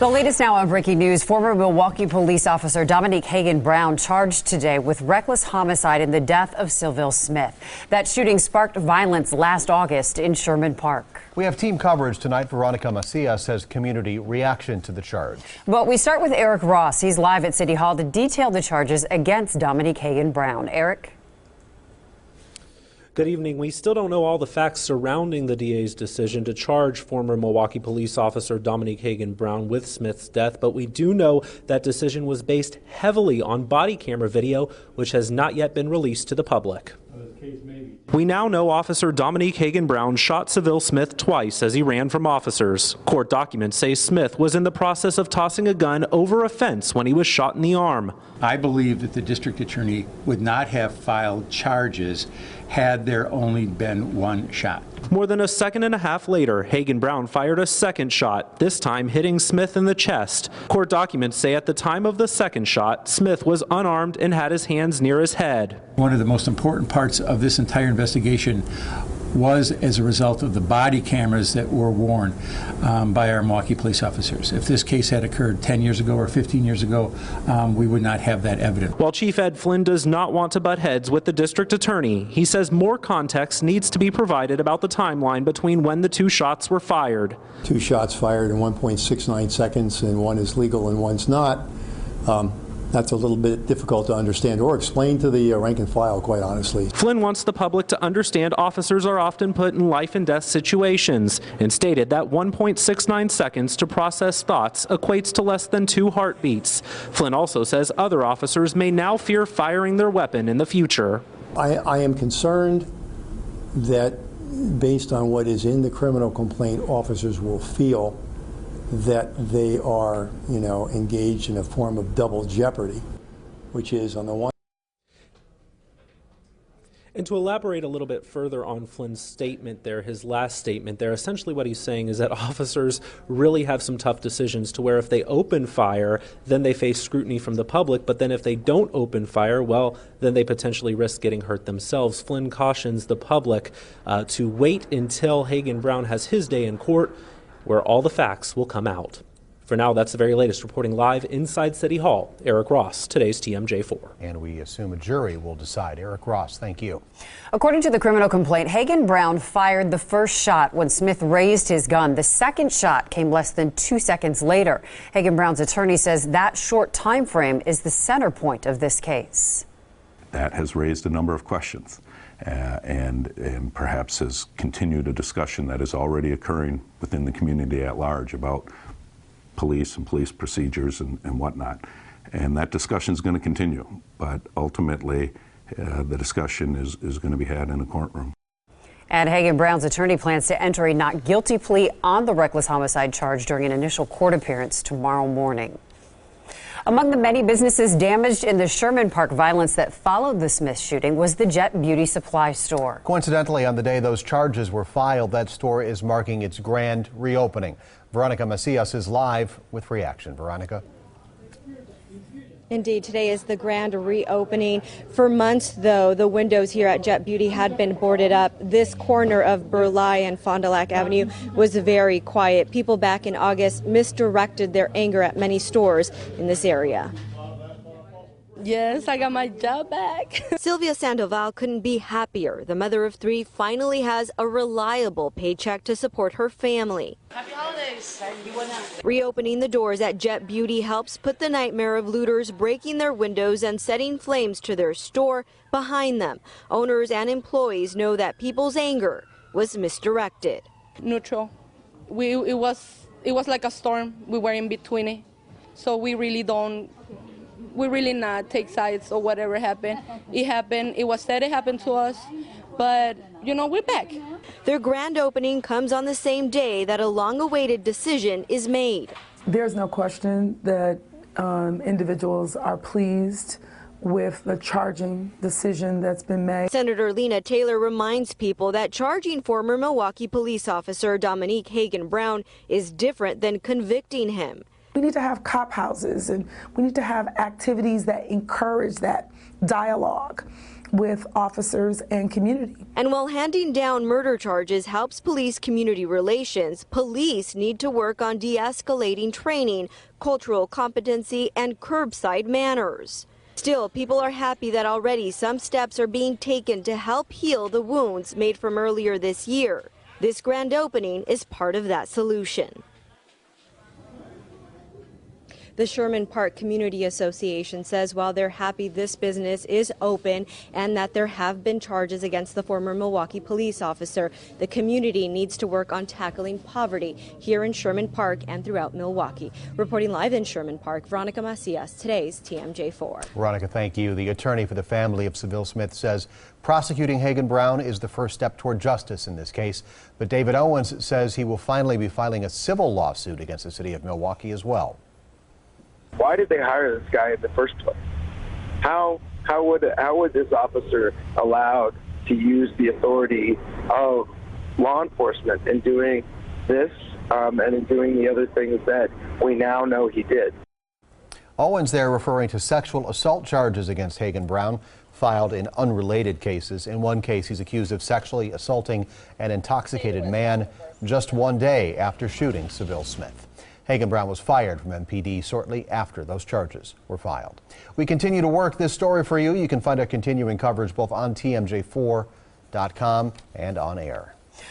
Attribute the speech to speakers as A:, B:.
A: The latest now on breaking news. Former Milwaukee police officer Dominique Heaggan-Brown charged today with reckless homicide in the death of Sylville Smith. That shooting sparked violence last August in Sherman Park.
B: We have team coverage tonight. Veronica Macias has community reaction to the charge.
A: But we start with Eric Ross. He's live at City Hall to detail the charges against Dominique Heaggan-Brown. Eric?
C: Good evening. We still don't know all the facts surrounding the DA's decision to charge former Milwaukee police officer Dominique Heaggan-Brown with Smith's death, but we do know that decision was based heavily on body camera video, which has not yet been released to the public. We now know Officer Dominique Heaggan-Brown shot Sylville Smith twice as he ran from officers. Court documents say Smith was in the process of tossing a gun over a fence when he was shot in the arm.
D: I believe that the district attorney would not have filed charges had there only been one shot.
C: More than a second and a half later, Heaggan-Brown fired a second shot, this time hitting Smith in the chest. Court documents say at the time of the second shot, Smith was unarmed and had his hands near his head.
D: One of the most important parts of this entire investigation was as a result of the body cameras that were worn by our Milwaukee police officers. If this case had occurred 10 years ago or 15 years ago, we would not have that evidence.
C: While Chief Ed Flynn does not want to butt heads with the district attorney, he says more context needs to be provided about the timeline between when the two shots were fired.
E: 2 shots fired in 1.69 seconds, and one is legal and one's not. That's a little bit difficult to understand or explain to the rank and file, quite honestly.
C: Flynn wants the public to understand officers are often put in life and death situations and stated that 1.69 seconds to process thoughts equates to less than 2 heartbeats. Flynn also says other officers may now fear firing their weapon in the future.
E: I am concerned that based on what is in the criminal complaint, officers will feel that they are, engaged in a form of double jeopardy, which is on the one.
C: And to elaborate a little bit further on Flynn's statement there, his last statement there, essentially what he's saying is that officers really have some tough decisions to where if they open fire, then they face scrutiny from the public, but then if they don't open fire, well, then they potentially risk getting hurt themselves. Flynn cautions the public to wait until Heaggan-Brown has his day in court, where all the facts will come out. For now, that's the very latest. Reporting live inside City Hall, Eric Ross, today's TMJ4.
B: And we assume a jury will decide. Eric Ross, thank you.
A: According to the criminal complaint, Heaggan-Brown fired the first shot when Smith raised his gun. The second shot came less than 2 seconds later. Heaggan-Brown's attorney says that short time frame is the center point of this case.
F: That has raised a number of questions. And perhaps has continued a discussion that is already occurring within the community at large about police and police procedures and whatnot. And that discussion is going to continue, but ultimately the discussion is going to be had in a courtroom.
A: And Heaggan-Brown's attorney plans to enter a not guilty plea on the reckless homicide charge during an initial court appearance tomorrow morning. Among the many businesses damaged in the Sherman Park violence that followed the Smith shooting was the Jet Beauty supply store.
B: Coincidentally, on the day those charges were filed, that store is marking its grand reopening. Veronica Macias is live with reaction. Veronica.
G: Indeed, today is the grand reopening. For months, though, the windows here at Jet Beauty had been boarded up. This corner of Burleigh and Fond du Lac Avenue was very quiet. People back in August misdirected their anger at many stores in this area.
H: Yes, I got my job back.
G: Sylvia Sandoval couldn't be happier. The mother of 3 finally has a reliable paycheck to support her family.
H: Happy holidays.
G: Reopening the doors at Jet Beauty helps put the nightmare of looters breaking their windows and setting flames to their store behind them. Owners and employees know that people's anger was misdirected.
H: Neutral. It was like a storm. We were in between it. So we really not take sides or whatever happened. It happened. It was said it happened to us, but we're back.
G: Their grand opening comes on the same day that a long-awaited decision is made.
I: There's no question that individuals are pleased with the charging decision that's been made.
G: Senator Lena Taylor reminds people that charging former Milwaukee police officer Dominique Heaggan-Brown is different than convicting him.
I: We need to have cop houses, and we need to have activities that encourage that dialogue with officers and community.
G: And while handing down murder charges helps police community relations, police need to work on de-escalating training, cultural competency, and curbside manners. Still, people are happy that already some steps are being taken to help heal the wounds made from earlier this year. This grand opening is part of that solution. The Sherman Park Community Association says while they're happy this business is open and that there have been charges against the former Milwaukee police officer, the community needs to work on tackling poverty here in Sherman Park and throughout Milwaukee. Reporting live in Sherman Park, Veronica Macias, today's TMJ4.
B: Veronica, thank you. The attorney for the family of Sylville Smith says prosecuting Heaggan-Brown is the first step toward justice in this case. But David Owens says he will finally be filing a civil lawsuit against the city of Milwaukee as well.
J: Why did they hire this guy in the first place? How would this officer allowed to use the authority of law enforcement in doing this and in doing the other things that we now know he did?
B: Owens there referring to sexual assault charges against Heaggan-Brown filed in unrelated cases. In one case, he's accused of sexually assaulting an intoxicated man just one day after shooting Sylville Smith. Heaggan-Brown was fired from MPD shortly after those charges were filed. We continue to work this story for you. You can find our continuing coverage both on TMJ4.com and on air.